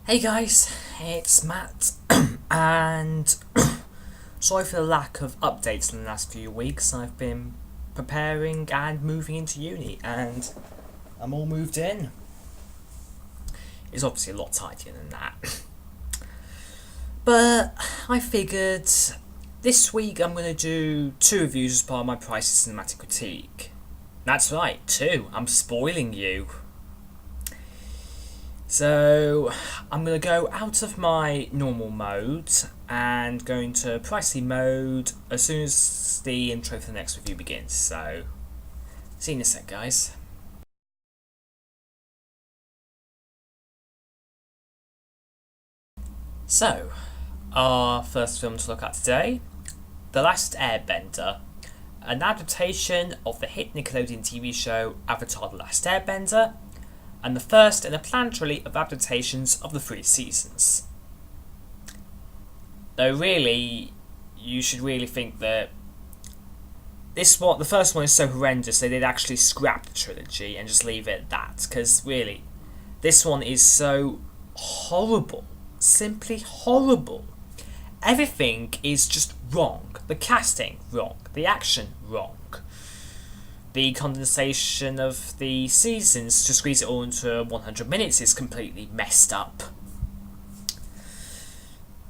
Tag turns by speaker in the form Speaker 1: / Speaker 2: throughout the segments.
Speaker 1: Hey guys, it's Matt, and sorry for the lack of updates in the last few weeks. I've been preparing and moving into uni, and I'm all moved in. It's obviously a lot tidier than that. But I figured this week I'm going to do 2 reviews as part of my Pricey cinematic critique. That's right, 2. I'm spoiling you. So I'm going to go out of my normal mode and go into Pricey mode as soon as the intro for the next review begins. So see you in a sec, guys. So our first film to look at today, The Last Airbender, an adaptation of the hit Nickelodeon TV show Avatar: The Last Airbender, and the first in a planned trilogy of adaptations of the 3 seasons. Though really, you should really think that the first one is so horrendous they did actually scrap the trilogy and just leave it at that, because really, this one is so horrible. Simply horrible. Everything is just wrong. The casting, wrong. The action, wrong. The condensation of the seasons to squeeze it all into 100 minutes is completely messed up.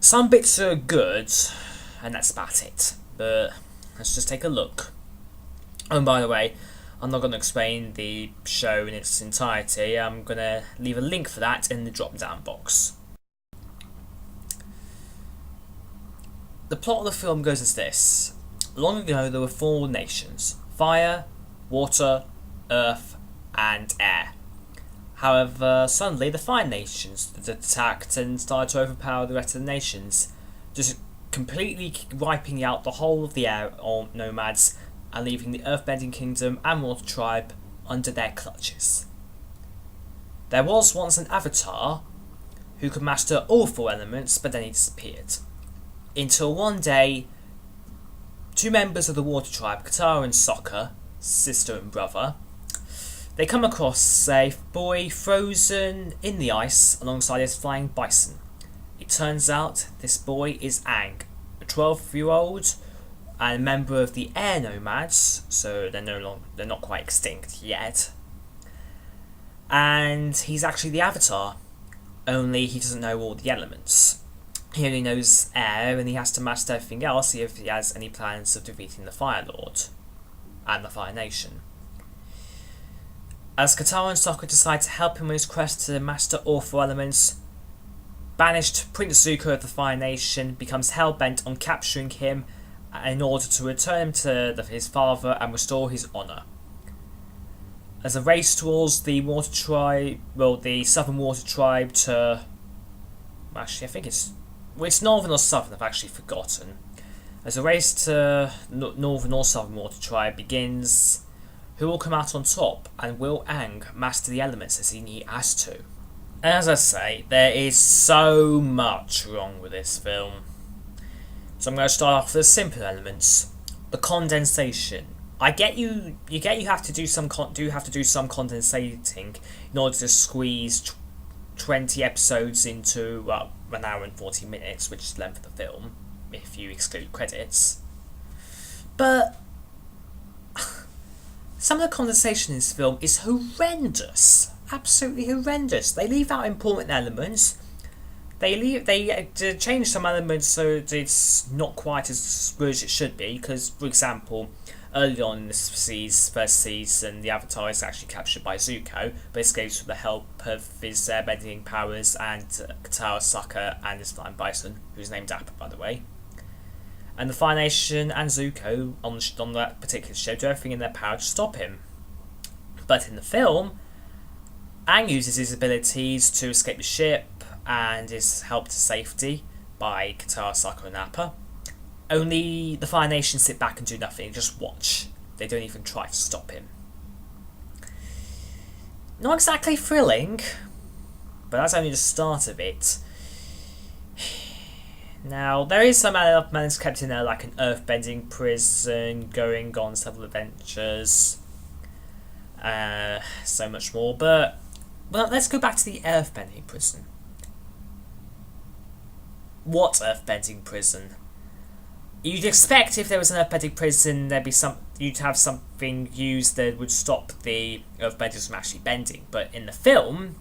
Speaker 1: Some bits are good, and that's about it. But let's just take a look. Oh, and by the way, I'm not going to explain the show in its entirety. I'm going to leave a link for that in the drop down box. The plot of the film goes as this. Long ago there were 4 nations: fire, water, earth, and air. However, suddenly the fire nations attacked and started to overpower the rest of the nations, just completely wiping out the whole of the air nomads and leaving the earthbending kingdom and water tribe under their clutches. There was once an avatar who could master all 4 elements, but then he disappeared. Until one day, 2 members of the water tribe, Katara and Sokka, sister and brother, they come across a boy frozen in the ice alongside his flying bison. It turns out this boy is Aang, a 12-year-old and a member of the air nomads, so they're not quite extinct yet. And he's actually the Avatar, only he doesn't know all the elements. He only knows air, and he has to master everything else, see if he has any plans of defeating the Fire Lord and the Fire Nation. As Katara and Sokka decide to help him on his quest to master all 4 elements, banished Prince Zuko of the Fire Nation becomes hell-bent on capturing him in order to return him to his father and restore his honour. As a race towards the the Southern Water Tribe to... Actually, I think it's Northern or Southern, I've actually forgotten. As a race to Northern or Southern Water Tribe begins, who will come out on top, and will Aang master the elements as he has to? And as I say, there is so much wrong with this film. So I'm going to start off with the simple elements. The condensation. I get you have to do some condensating in order to squeeze 20 episodes into 1 hour and 40 minutes, which is the length of the film, if you exclude credits. But some of the condensation in this film is horrendous. Absolutely horrendous. They leave out important elements. They change some elements so that it's not quite as good as it should be, because, for example, early on in this first season, the Avatar is actually captured by Zuko, but escapes with the help of his airbending powers and Katara, Sokka, and his flying bison, who's named Appa, by the way. And the Fire Nation and Zuko on that particular show do everything in their power to stop him. But in the film, Aang uses his abilities to escape the ship and is helped to safety by Katara, Sokka, and Appa. Only the Fire Nation sit back and do nothing, just watch. They don't even try to stop him. Not exactly thrilling, but that's only the start of it. Now, there is some elements kept in there, like an earthbending prison, going on several adventures, so much more, but well, let's go back to the earthbending prison. what earthbending prison? You'd expect if there was an earthbending prison, you'd have something used that would stop the earthbenders from actually bending. But in the film,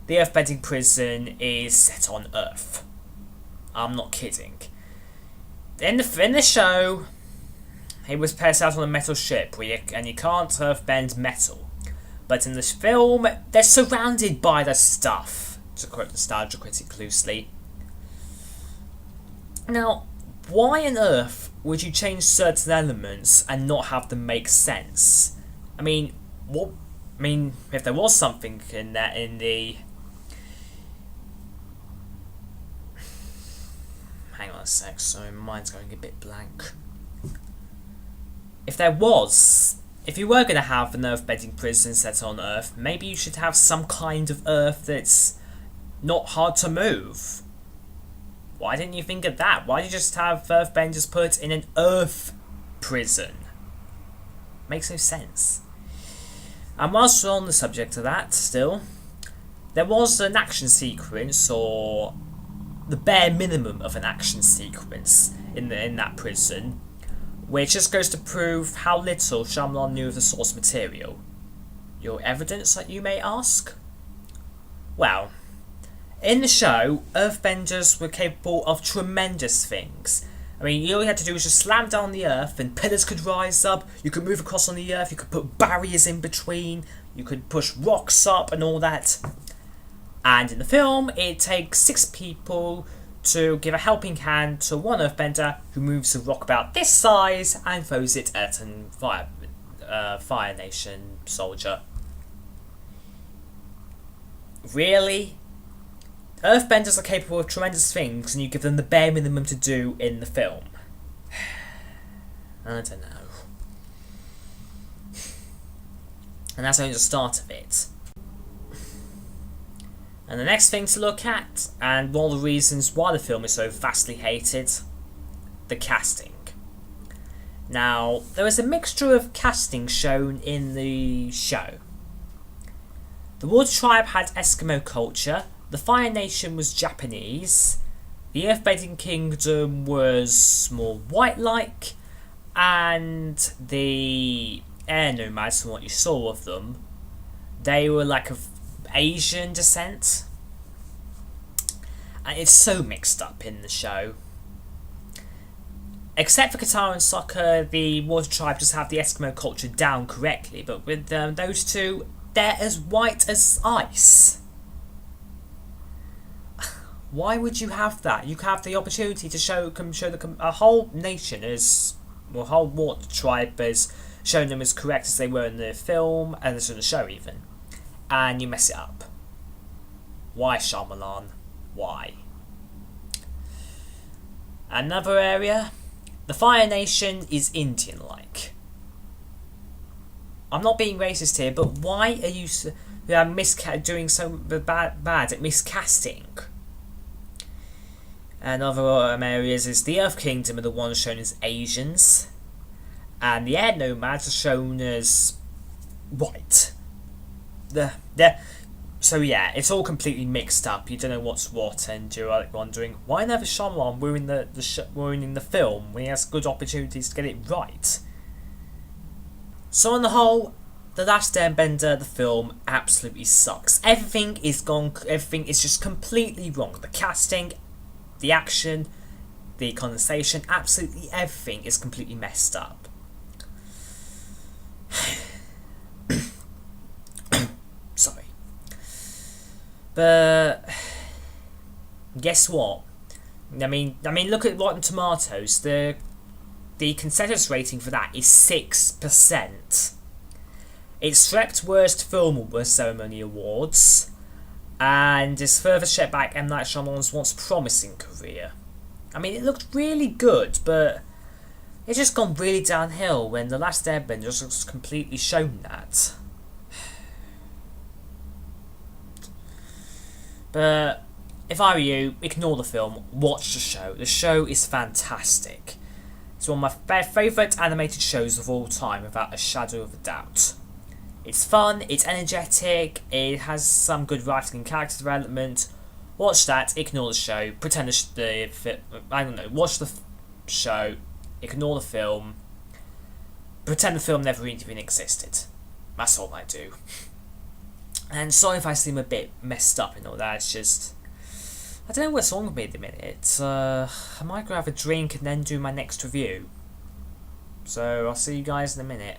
Speaker 1: the earthbending prison is set on Earth. I'm not kidding. In the show, it was placed out on a metal ship, and you can't earthbend metal. But in the film, they're surrounded by the stuff, to quote Nostalgia Critic loosely. Now, why on earth would you change certain elements and not have them make sense? I mean, if there was something in the... Hang on a sec, sorry, my mind's going a bit blank. If you were going to have an earthbending prison set on Earth, maybe you should have some kind of Earth that's not hard to move. Why didn't you think of that? Why did you just have earthbenders put in an Earth prison? Makes no sense. And whilst we're on the subject of that, still, there was an action sequence, or the bare minimum of an action sequence in that prison, which just goes to prove how little Shyamalan knew of the source material. Your evidence, that you may ask? Well, in the show, earthbenders were capable of tremendous things. I mean, all you had to do was just slam down the earth and pillars could rise up, you could move across on the earth, you could put barriers in between, you could push rocks up and all that. And in the film, it takes 6 people to give a helping hand to one earthbender who moves a rock about this size and throws it at a Fire Nation soldier. Really? Earthbenders are capable of tremendous things and you give them the bare minimum to do in the film. I don't know. And that's only the start of it. And the next thing to look at, and one of the reasons why the film is so vastly hated, the casting. Now, there is a mixture of casting shown in the show. The Water Tribe had Eskimo culture, the Fire Nation was Japanese, the Earthbending Kingdom was more white-like, and the Air Nomads, from what you saw of them, they were like of Asian descent. And it's so mixed up in the show. Except for Katara and Sokka, the Water Tribe just have the Eskimo culture down correctly, but with those two, they're as white as ice. Why would you have that? You have the opportunity to show a whole nation as, well, a whole Water Tribe as showing them as correct as they were in the film and in the show even, and you mess it up. Why, Shyamalan? Why? Another area, the Fire Nation is Indian-like. I'm not being racist here, but why are you doing so bad at miscasting? And other areas is the Earth Kingdom are the ones shown as Asians, and the Air Nomads are shown as white. So yeah, it's all completely mixed up. You don't know what's what, and you're like wondering why never Shyamalan ruining the film when he has good opportunities to get it right. So on the whole, The Last Airbender, the film, absolutely sucks. Everything is just completely wrong. The casting, the action, the condensation, absolutely everything is completely messed up. Sorry. But guess what? I mean, look at Rotten Tomatoes. The consensus rating for that is 6%. It swept Worst Film Award Ceremony Awards, and is further set back M. Night Shyamalan's once promising career. I mean, it looked really good, but it's just gone really downhill when The Last Airbender has completely shown that. But if I were you, ignore the film, watch the show. The show is fantastic. It's one of my favourite animated shows of all time, without a shadow of a doubt. It's fun, it's energetic, it has some good writing and character development. Watch that, ignore the show, pretend I don't know, watch the show, ignore the film, pretend the film never even existed. That's all I do. And sorry if I seem a bit messed up and all that, it's just, I don't know what's wrong with me at the minute. I might go have a drink and then do my next review. So I'll see you guys in a minute.